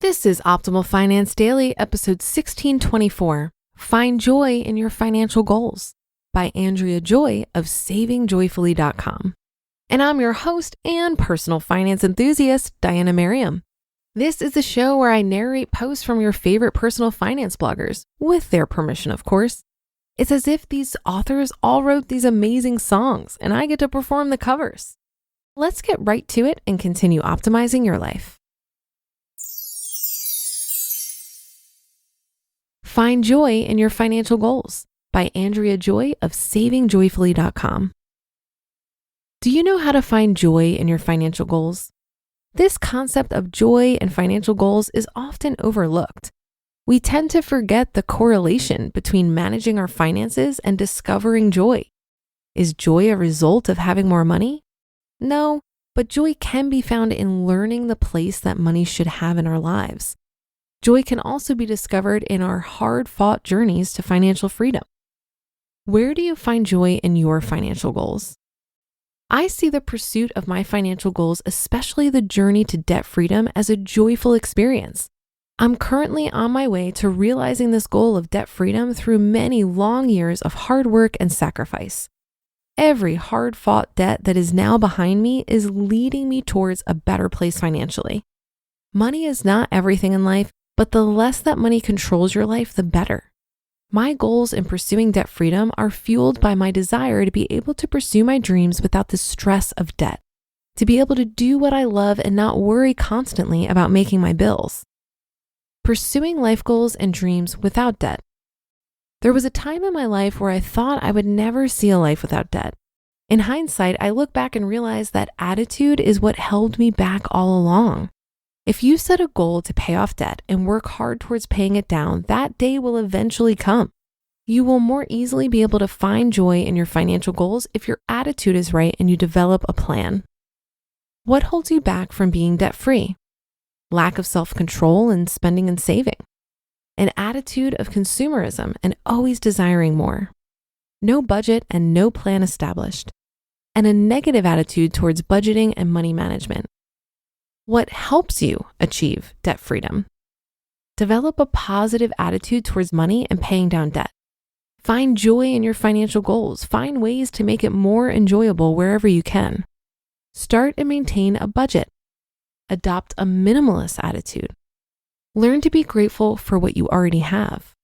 This is Optimal Finance Daily, episode 1624, Find Joy in Your Financial Goals by Andrea Joy of SavingJoyfully.com. And I'm your host and personal finance enthusiast, Diana Merriam. This is a show where I narrate posts from your favorite personal finance bloggers, with their permission, of course. It's as if these authors all wrote these amazing songs, and I get to perform the covers. Let's get right to it and continue optimizing your life. Find Joy in Your Financial Goals by Andrea Joy of SavingJoyfully.com. Do you know how to find joy in your financial goals? This concept of joy and financial goals is often overlooked. We tend to forget the correlation between managing our finances and discovering joy. Is joy a result of having more money? No, but joy can be found in learning the place that money should have in our lives. Joy can also be discovered in our hard-fought journeys to financial freedom. Where do you find joy in your financial goals? I see the pursuit of my financial goals, especially the journey to debt freedom, as a joyful experience. I'm currently on my way to realizing this goal of debt freedom through many long years of hard work and sacrifice. Every hard-fought debt that is now behind me is leading me towards a better place financially. Money is not everything in life, but the less that money controls your life, the better. My goals in pursuing debt freedom are fueled by my desire to be able to pursue my dreams without the stress of debt, to be able to do what I love and not worry constantly about making my bills. Pursuing life goals and dreams without debt. There was a time in my life where I thought I would never see a life without debt. In hindsight, I look back and realize that attitude is what held me back all along. If you set a goal to pay off debt and work hard towards paying it down, that day will eventually come. You will more easily be able to find joy in your financial goals if your attitude is right and you develop a plan. What holds you back from being debt-free? Lack of self-control in spending and saving. An attitude of consumerism and always desiring more. No budget and no plan established. And a negative attitude towards budgeting and money management. What helps you achieve debt freedom? Develop a positive attitude towards money and paying down debt. Find joy in your financial goals. Find ways to make it more enjoyable wherever you can. Start and maintain a budget. Adopt a minimalist attitude. Learn to be grateful for what you already have.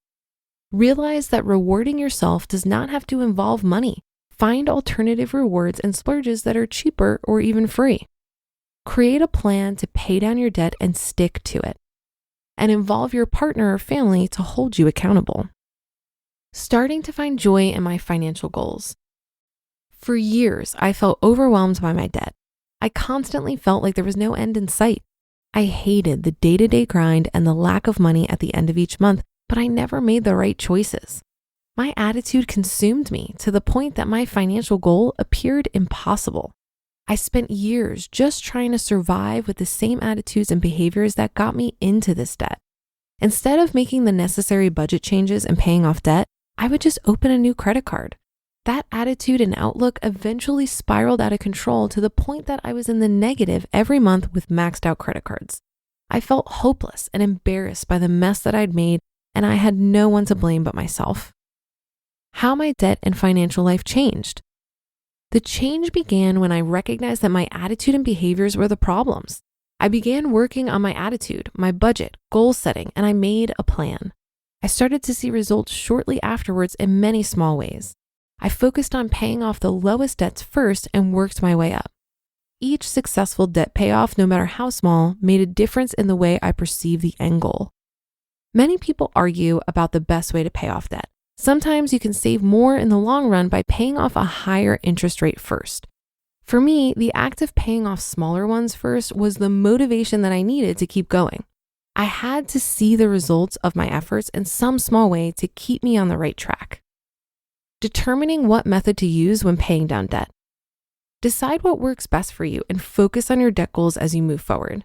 Realize that rewarding yourself does not have to involve money. Find alternative rewards and splurges that are cheaper or even free. Create a plan to pay down your debt and stick to it. And involve your partner or family to hold you accountable. Starting to find joy in my financial goals. For years, I felt overwhelmed by my debt. I constantly felt like there was no end in sight. I hated the day-to-day grind and the lack of money at the end of each month, but I never made the right choices. My attitude consumed me to the point that my financial goal appeared impossible. I spent years just trying to survive with the same attitudes and behaviors that got me into this debt. Instead of making the necessary budget changes and paying off debt, I would just open a new credit card. That attitude and outlook eventually spiraled out of control to the point that I was in the negative every month with maxed out credit cards. I felt hopeless and embarrassed by the mess that I'd made, and I had no one to blame but myself. How my debt and financial life changed. The change began when I recognized that my attitude and behaviors were the problems. I began working on my attitude, my budget, goal setting, and I made a plan. I started to see results shortly afterwards in many small ways. I focused on paying off the lowest debts first and worked my way up. Each successful debt payoff, no matter how small, made a difference in the way I perceive the end goal. Many people argue about the best way to pay off debt. Sometimes you can save more in the long run by paying off a higher interest rate first. For me, the act of paying off smaller ones first was the motivation that I needed to keep going. I had to see the results of my efforts in some small way to keep me on the right track. Determining what method to use when paying down debt. Decide what works best for you and focus on your debt goals as you move forward.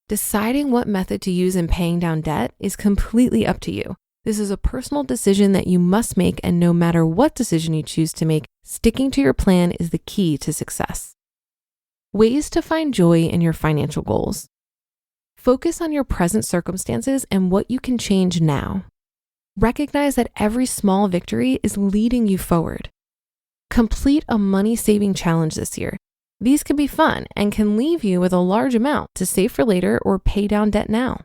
Deciding what method to use in paying down debt is completely up to you. This is a personal decision that you must make, and no matter what decision you choose to make, sticking to your plan is the key to success. Ways to find joy in your financial goals. Focus on your present circumstances and what you can change now. Recognize that every small victory is leading you forward. Complete a money-saving challenge this year. These can be fun and can leave you with a large amount to save for later or pay down debt now.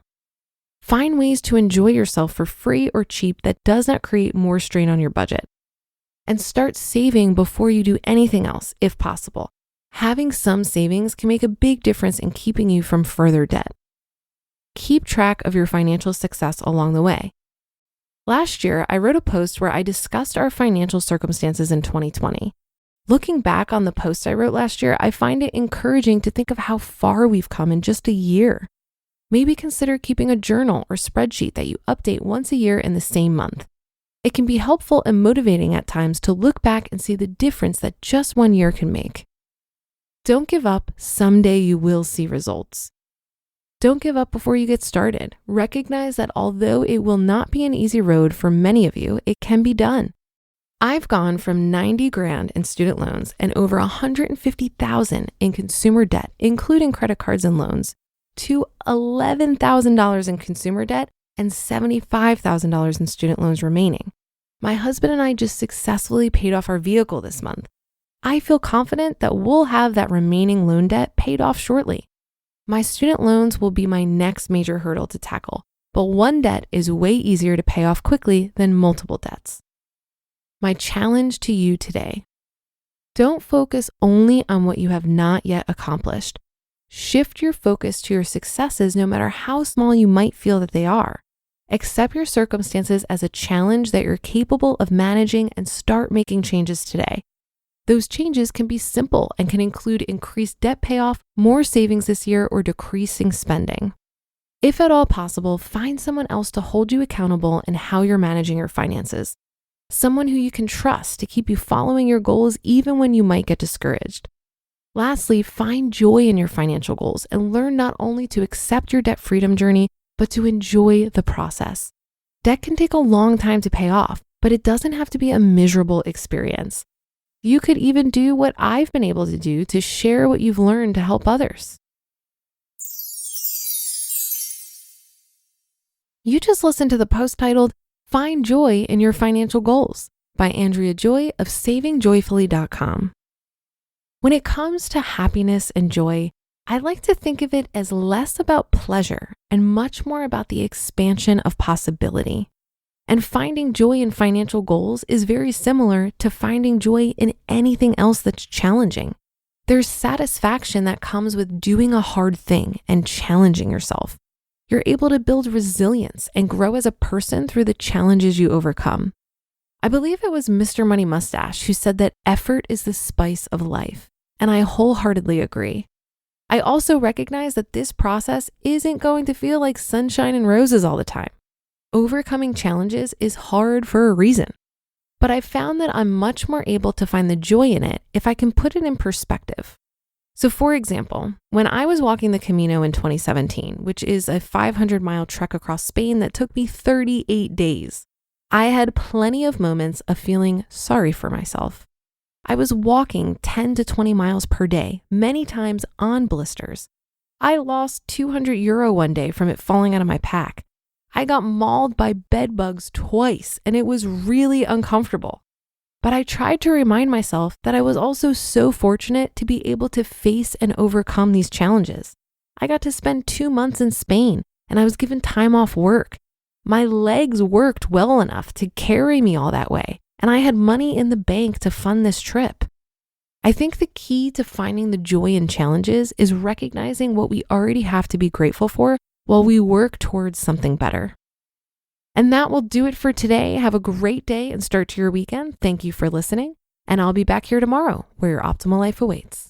Find ways to enjoy yourself for free or cheap that does not create more strain on your budget. And start saving before you do anything else, if possible. Having some savings can make a big difference in keeping you from further debt. Keep track of your financial success along the way. Last year, I wrote a post where I discussed our financial circumstances in 2020. Looking back on the post I wrote last year, I find it encouraging to think of how far we've come in just a year. Maybe consider keeping a journal or spreadsheet that you update once a year in the same month. It can be helpful and motivating at times to look back and see the difference that just 1 year can make. Don't give up. Someday you will see results. Don't give up before you get started. Recognize that although it will not be an easy road for many of you, it can be done. I've gone from 90 grand in student loans and over 150,000 in consumer debt, including credit cards and loans, to $11,000 in consumer debt and $75,000 in student loans remaining. My husband and I just successfully paid off our vehicle this month. I feel confident that we'll have that remaining loan debt paid off shortly. My student loans will be my next major hurdle to tackle, but one debt is way easier to pay off quickly than multiple debts. My challenge to you today: don't focus only on what you have not yet accomplished. Shift your focus to your successes no matter how small you might feel that they are. Accept your circumstances as a challenge that you're capable of managing and start making changes today. Those changes can be simple and can include increased debt payoff, more savings this year, or decreasing spending. If at all possible, find someone else to hold you accountable in how you're managing your finances. Someone who you can trust to keep you following your goals even when you might get discouraged. Lastly, find joy in your financial goals and learn not only to accept your debt freedom journey, but to enjoy the process. Debt can take a long time to pay off, but it doesn't have to be a miserable experience. You could even do what I've been able to do to share what you've learned to help others. You just listened to the post titled, "Find Joy in Your Financial Goals" by Andrea Joy of SavingJoyfully.com. When it comes to happiness and joy, I like to think of it as less about pleasure and much more about the expansion of possibility. And finding joy in financial goals is very similar to finding joy in anything else that's challenging. There's satisfaction that comes with doing a hard thing and challenging yourself. You're able to build resilience and grow as a person through the challenges you overcome. I believe it was Mr. Money Mustache who said that effort is the spice of life, and I wholeheartedly agree. I also recognize that this process isn't going to feel like sunshine and roses all the time. Overcoming challenges is hard for a reason, but I've found that I'm much more able to find the joy in it if I can put it in perspective. So for example, when I was walking the Camino in 2017, which is a 500-mile trek across Spain that took me 38 days, I had plenty of moments of feeling sorry for myself. I was walking 10 to 20 miles per day, many times on blisters. I lost €200 one day from it falling out of my pack. I got mauled by bed bugs twice, and it was really uncomfortable. But I tried to remind myself that I was also so fortunate to be able to face and overcome these challenges. I got to spend 2 months in Spain, and I was given time off work. My legs worked well enough to carry me all that way, and I had money in the bank to fund this trip. I think the key to finding the joy in challenges is recognizing what we already have to be grateful for while we work towards something better. And that will do it for today. Have a great day and start to your weekend. Thank you for listening, and I'll be back here tomorrow where your optimal life awaits.